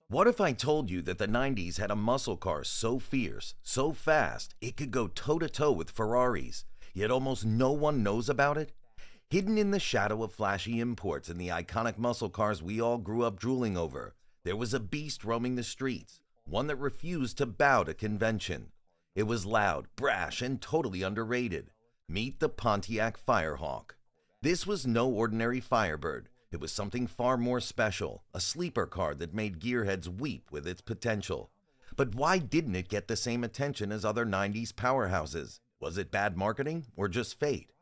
What if I told you that the 90s had a muscle car so fierce, so fast, it could go toe-to-toe with Ferraris, yet almost no one knows about it? Hidden in the shadow of flashy imports and the iconic muscle cars we all grew up drooling over, there was a beast roaming the streets, one that refused to bow to convention. It was loud, brash, and totally underrated. Meet the Pontiac Firehawk. This was no ordinary Firebird. It was something far more special, a sleeper car that made gearheads weep with its potential. But why didn't it get the same attention as other 90s powerhouses? Was it bad marketing or just fate?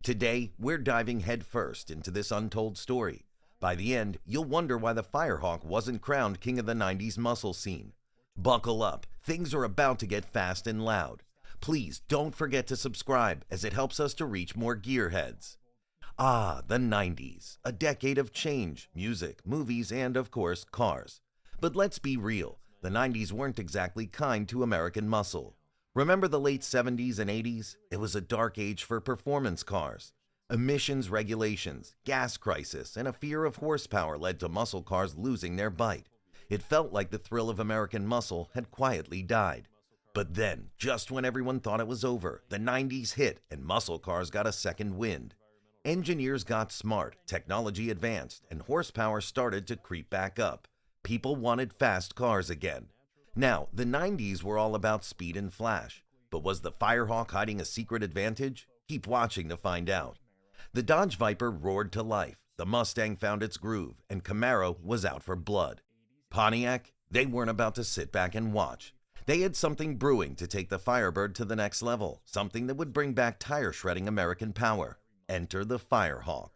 Today, we're diving headfirst into this untold story. By the end, you'll wonder why the Firehawk wasn't crowned king of the 90s muscle scene. Buckle up, things are about to get fast and loud. Please don't forget to subscribe as it helps us to reach more gearheads. Ah, the 90s, a decade of change, music, movies, and of course, cars. But let's be real, the 90s weren't exactly kind to American muscle. Remember the late 70s and 80s? It was a dark age for performance cars. Emissions regulations, gas crisis, and a fear of horsepower led to muscle cars losing their bite. It felt like the thrill of American muscle had quietly died. But then, just when everyone thought it was over, the 90s hit and muscle cars got a second wind. Engineers got smart, technology advanced, and horsepower started to creep back up. People wanted fast cars again. Now, the 90s were all about speed and flash, but was the Firehawk hiding a secret advantage? Keep watching to find out. The Dodge Viper roared to life, the Mustang found its groove, and Camaro was out for blood. Pontiac? They weren't about to sit back and watch. They had something brewing to take the Firebird to the next level, something that would bring back tire-shredding American power. Enter the Firehawk.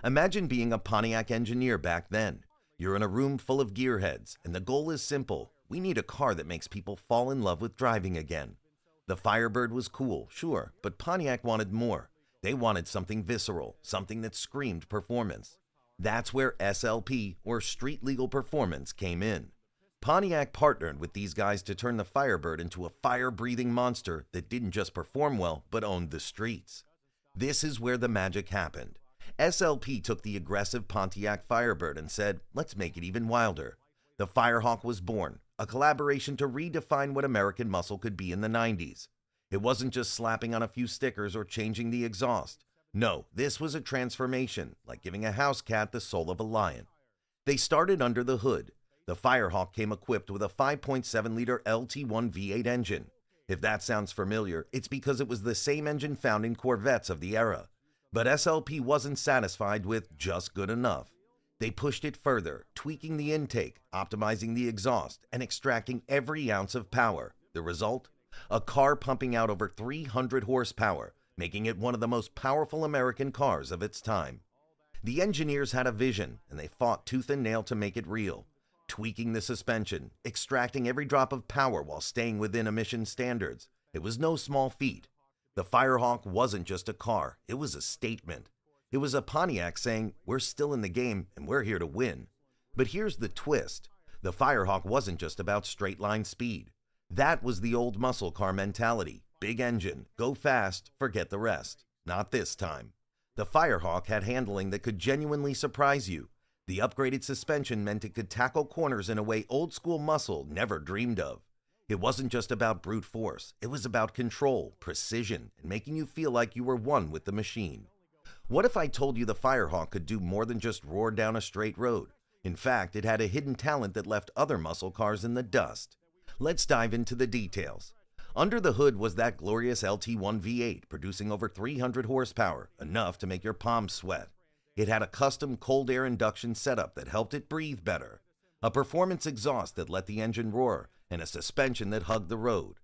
Imagine being a Pontiac engineer back then. You're in a room full of gearheads, and the goal is simple. We need a car that makes people fall in love with driving again. The Firebird was cool, sure, but Pontiac wanted more. They wanted something visceral, something that screamed performance. That's where SLP, or Street Legal Performance, came in. Pontiac partnered with these guys to turn the Firebird into a fire-breathing monster that didn't just perform well, but owned the streets. This is where the magic happened. SLP took the aggressive Pontiac Firebird and said, let's make it even wilder. The Firehawk was born, a collaboration to redefine what American muscle could be in the 90s. It wasn't just slapping on a few stickers or changing the exhaust. No, this was a transformation, like giving a house cat the soul of a lion. They started under the hood. The Firehawk came equipped with a 5.7-liter LT1 V8 engine. If that sounds familiar, it's because it was the same engine found in Corvettes of the era. But SLP wasn't satisfied with just good enough. They pushed it further, tweaking the intake, optimizing the exhaust, and extracting every ounce of power. The result? A car pumping out over 300 horsepower, making it one of the most powerful American cars of its time. The engineers had a vision, and they fought tooth and nail to make it real. Tweaking the suspension, extracting every drop of power while staying within emission standards. It was no small feat. The Firehawk wasn't just a car, it was a statement. It was a Pontiac saying, we're still in the game and we're here to win. But here's the twist. The Firehawk wasn't just about straight-line speed. That was the old muscle car mentality. Big engine, go fast, forget the rest. Not this time. The Firehawk had handling that could genuinely surprise you. The upgraded suspension meant it could tackle corners in a way old-school muscle never dreamed of. It wasn't just about brute force. It was about control, precision, and making you feel like you were one with the machine. What if I told you the Firehawk could do more than just roar down a straight road? In fact, it had a hidden talent that left other muscle cars in the dust. Let's dive into the details. Under the hood was that glorious LT1 V8, producing over 300 horsepower, enough to make your palms sweat. It had a custom cold air induction setup that helped it breathe better, a performance exhaust that let the engine roar, and a suspension that hugged the road.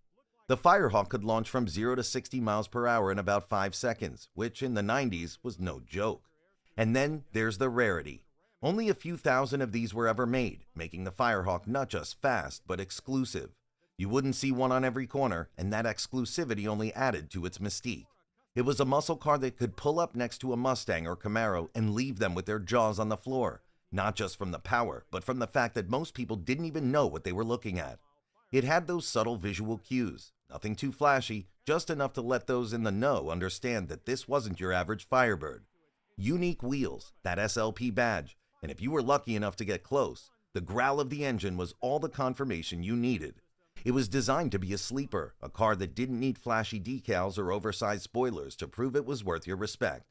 The Firehawk could launch from 0 to 60 miles per hour in about 5 seconds, which in the 90s was no joke. And then there's the rarity. Only a few thousand of these were ever made, making the Firehawk not just fast, but exclusive. You wouldn't see one on every corner, and that exclusivity only added to its mystique. It was a muscle car that could pull up next to a Mustang or Camaro and leave them with their jaws on the floor, not just from the power, but from the fact that most people didn't even know what they were looking at. It had those subtle visual cues, nothing too flashy, just enough to let those in the know understand that this wasn't your average Firebird. Unique wheels, that SLP badge, and if you were lucky enough to get close, The growl of the engine was all the confirmation you needed. It was designed to be a sleeper, a car that didn't need flashy decals or oversized spoilers to prove it was worth your respect.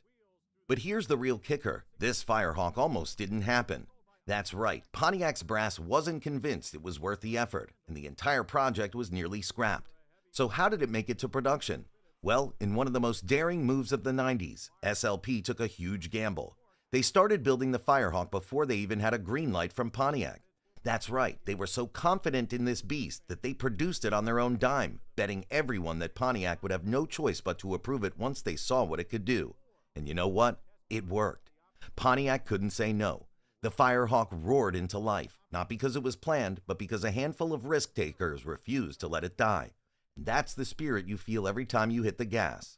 But here's the real kicker. This Firehawk almost didn't happen. That's right, Pontiac's brass wasn't convinced it was worth the effort, and the entire project was nearly scrapped. So how did it make it to production? Well, in one of the most daring moves of the 90s, SLP took a huge gamble. They started building the Firehawk before they even had a green light from Pontiac. That's right, they were so confident in this beast that they produced it on their own dime, betting everyone that Pontiac would have no choice but to approve it once they saw what it could do. And you know what? It worked. Pontiac couldn't say no. The Firehawk roared into life, not because it was planned, but because a handful of risk-takers refused to let it die. And that's the spirit you feel every time you hit the gas.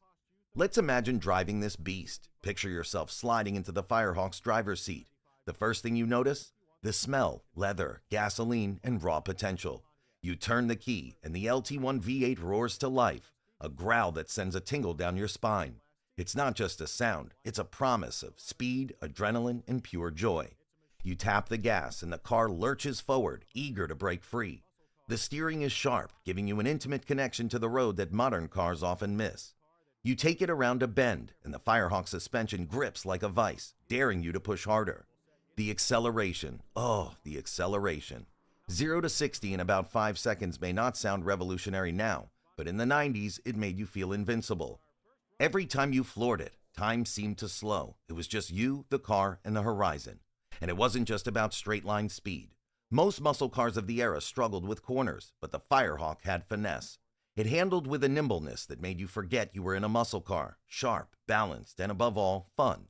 Let's imagine driving this beast. Picture yourself sliding into the Firehawk's driver's seat. The first thing you notice? The smell, leather, gasoline, and raw potential. You turn the key, and the LT1 V8 roars to life, a growl that sends a tingle down your spine. It's not just a sound, it's a promise of speed, adrenaline, and pure joy. You tap the gas, and the car lurches forward, eager to break free. The steering is sharp, giving you an intimate connection to the road that modern cars often miss. You take it around a bend, and the Firehawk suspension grips like a vice, daring you to push harder. The acceleration, oh, the acceleration. 0 to 60 in about 5 seconds may not sound revolutionary now, but in the 90s, it made you feel invincible. Every time you floored it, time seemed to slow. It was just you, the car, and the horizon. And it wasn't just about straight-line speed. Most muscle cars of the era struggled with corners, but the Firehawk had finesse. It handled with a nimbleness that made you forget you were in a muscle car, sharp, balanced, and above all, fun.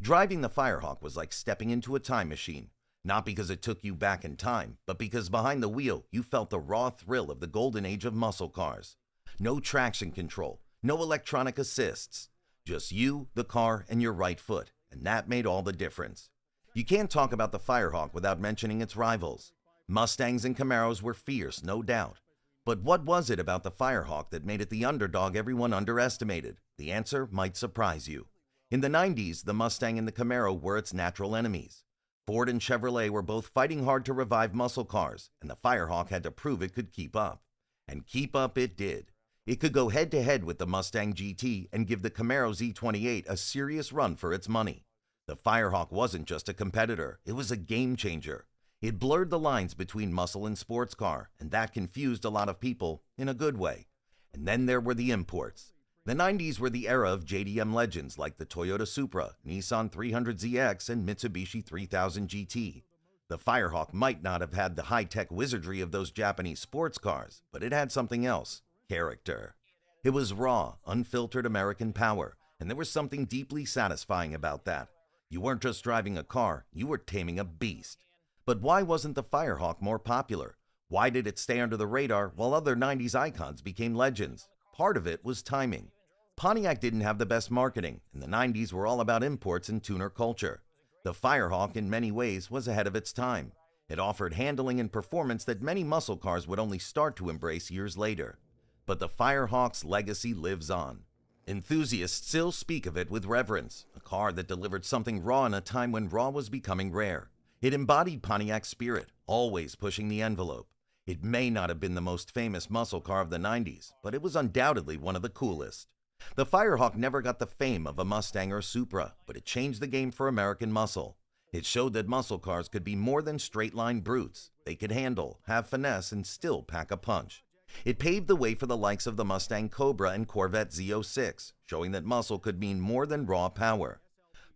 Driving the Firehawk was like stepping into a time machine, not because it took you back in time, but because behind the wheel you felt the raw thrill of the golden age of muscle cars. No traction control, no electronic assists, just you, the car, and your right foot, and that made all the difference. You can't talk about the Firehawk without mentioning its rivals. Mustangs and Camaros were fierce, no doubt. But what was it about the Firehawk that made it the underdog everyone underestimated? The answer might surprise you. In the 90s, the Mustang and the Camaro were its natural enemies. Ford and Chevrolet were both fighting hard to revive muscle cars, and the Firehawk had to prove it could keep up. And keep up it did. It could go head-to-head with the Mustang GT and give the Camaro Z28 a serious run for its money. The Firehawk wasn't just a competitor, it was a game changer. It blurred the lines between muscle and sports car, and that confused a lot of people in a good way. And then there were the imports. The 90s were the era of JDM legends like the Toyota Supra, Nissan 300ZX, and Mitsubishi 3000 GT. The Firehawk might not have had the high-tech wizardry of those Japanese sports cars, but it had something else: character. It was raw, unfiltered American power, and there was something deeply satisfying about that. You weren't just driving a car, you were taming a beast. But why wasn't the Firehawk more popular? Why did it stay under the radar while other 90s icons became legends? Part of it was timing. Pontiac didn't have the best marketing, and the 90s were all about imports and tuner culture. The Firehawk, in many ways, was ahead of its time. It offered handling and performance that many muscle cars would only start to embrace years later. But the Firehawk's legacy lives on. Enthusiasts still speak of it with reverence, a car that delivered something raw in a time when raw was becoming rare. It embodied Pontiac's spirit, always pushing the envelope. It may not have been the most famous muscle car of the 90s, but it was undoubtedly one of the coolest. The Firehawk never got the fame of a Mustang or Supra, but it changed the game for American muscle. It showed that muscle cars could be more than straight-line brutes. They could handle, have finesse, and still pack a punch. It paved the way for the likes of the Mustang Cobra and Corvette Z06, showing that muscle could mean more than raw power.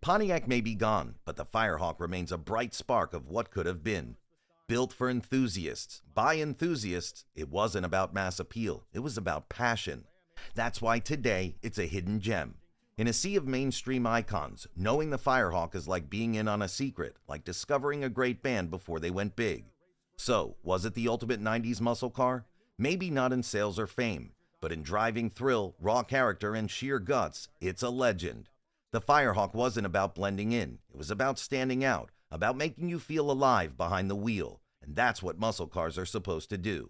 Pontiac may be gone, but the Firehawk remains a bright spark of what could have been. Built for enthusiasts, by enthusiasts, it wasn't about mass appeal, it was about passion. That's why today it's a hidden gem. In a sea of mainstream icons, knowing the Firehawk is like being in on a secret, like discovering a great band before they went big. So, was it the ultimate 90s muscle car? Maybe not in sales or fame, but in driving thrill, raw character, and sheer guts, it's a legend. The Firehawk wasn't about blending in, it was about standing out, about making you feel alive behind the wheel, and that's what muscle cars are supposed to do.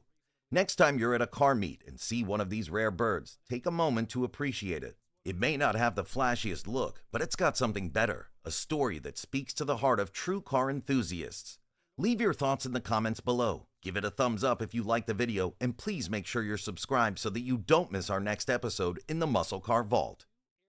Next time you're at a car meet and see one of these rare birds, take a moment to appreciate it. It may not have the flashiest look, but it's got something better, a story that speaks to the heart of true car enthusiasts. Leave your thoughts in the comments below. Give it a thumbs up if you like the video, and please make sure you're subscribed so that you don't miss our next episode in the Muscle Car Vault.